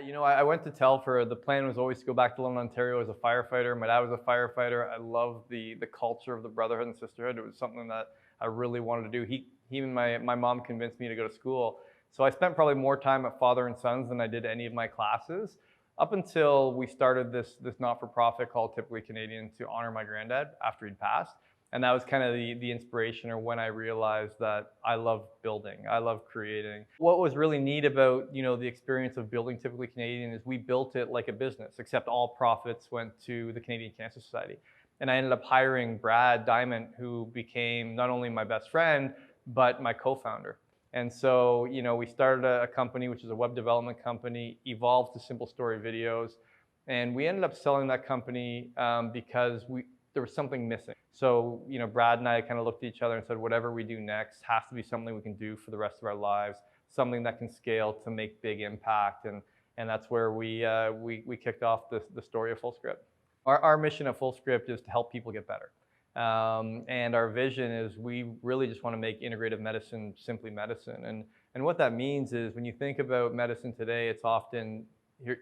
Yeah, I went to Telford. The plan was always to go back to London, Ontario as a firefighter. My dad was a firefighter. I love the culture of the brotherhood and sisterhood. It was something that I really wanted to do. He and my mom convinced me to go to school. So I spent probably more time at Father and Sons than I did any of my classes, up until we started this not-for-profit called Typically Canadian to honor my granddad after he'd passed. And that was kind of the inspiration, or when I realized that I love building, I love creating. What was really neat about, the experience of building Typically Canadian is we built it like a business, except all profits went to the Canadian Cancer Society. And I ended up hiring Brad Diamond, who became not only my best friend, but my co-founder. And so, we started a company, which is a web development company, evolved to Simple Story Videos. And we ended up selling that company because there was something missing. So, Brad and I kind of looked at each other and said, whatever we do next has to be something we can do for the rest of our lives, something that can scale to make big impact. And that's where we kicked off the story of FullScript. Our mission at FullScript is to help people get better. And our vision is we really just want to make integrative medicine simply medicine. And what that means is when you think about medicine today, it's often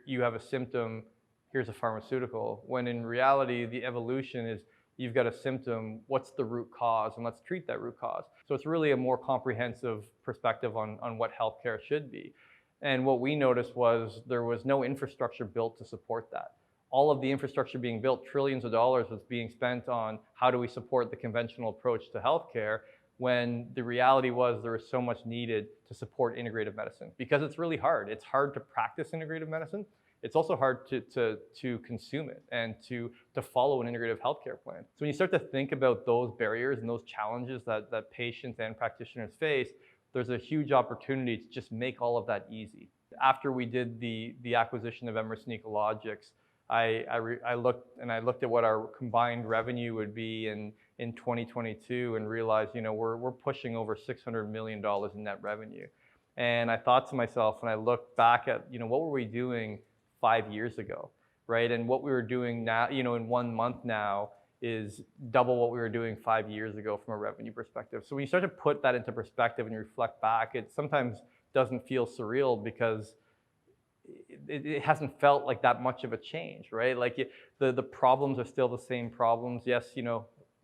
you have a symptom, here's a pharmaceutical, when in reality, the evolution is you've got a symptom, what's the root cause, and let's treat that root cause. So it's really a more comprehensive perspective on what healthcare should be. And what we noticed was there was no infrastructure built to support that. All of the infrastructure being built, trillions of dollars, was being spent on how do we support the conventional approach to healthcare, when the reality was there was so much needed to support integrative medicine, because it's really hard. It's hard to practice integrative medicine. It's also hard to consume it and to follow an integrative healthcare plan. So when you start to think about those barriers and those challenges that patients and practitioners face, there's a huge opportunity to just make all of that easy. After we did the acquisition of Emerson Ecologics, I looked at what our combined revenue would be in 2022 and realized, we're pushing over $600 million in net revenue. And I thought to myself, and I looked back at, what were we doing 5 years ago, right? And what we were doing now, in 1 month now, is double what we were doing 5 years ago from a revenue perspective. So when you start to put that into perspective and you reflect back, it sometimes doesn't feel surreal because it hasn't felt like that much of a change, right? Like the problems are still the same problems. Yes,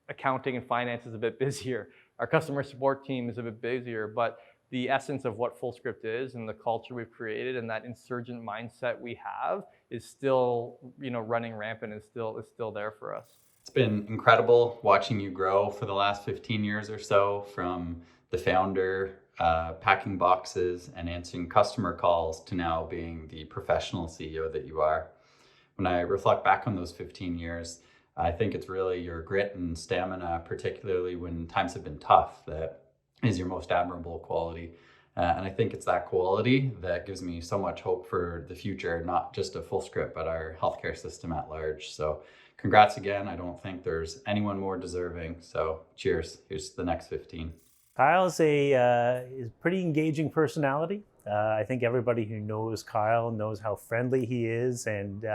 accounting and finance is a bit busier. Our customer support team is a bit busier, but the essence of what FullScript is and the culture we've created and that insurgent mindset we have is still, running rampant, is still there for us. It's been incredible watching you grow for the last 15 years or so, from the founder, packing boxes and answering customer calls, to now being the professional CEO that you are. When I reflect back on those 15 years, I think it's really your grit and stamina, particularly when times have been tough, that is your most admirable quality. And I think it's that quality that gives me so much hope for the future, not just of FullScript, but our healthcare system at large. So congrats again. I don't think there's anyone more deserving. So cheers. Here's the next 15. Kyle's a pretty engaging personality. I think everybody who knows Kyle knows how friendly he is, and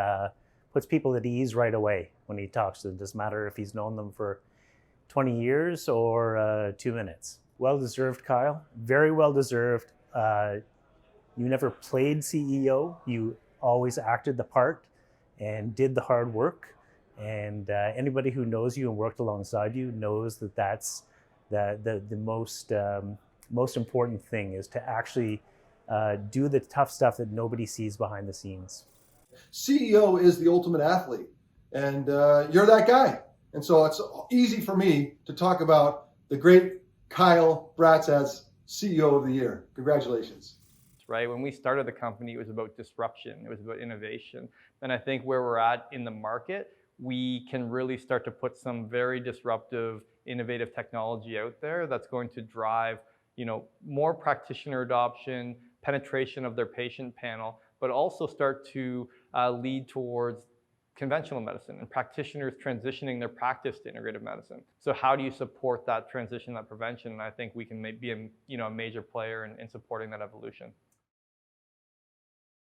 puts people at ease right away when he talks to them. It doesn't matter if he's known them for 20 years or 2 minutes. Well-deserved, Kyle. Very well-deserved. You never played CEO. You always acted the part and did the hard work. And anybody who knows you and worked alongside you knows that that's the most important thing, is to actually do the tough stuff that nobody sees behind the scenes. CEO is the ultimate athlete, and you're that guy. And so it's easy for me to talk about the great Kyle Braatz as CEO of the Year. Congratulations. Right. When we started the company, it was about disruption. It was about innovation. And I think where we're at in the market, we can really start to put some very disruptive, innovative technology out there that's going to drive, more practitioner adoption, penetration of their patient panel, but also start to lead towards conventional medicine and practitioners transitioning their practice to integrative medicine. So how do you support that transition, that prevention? And I think we can be a major player in supporting that evolution.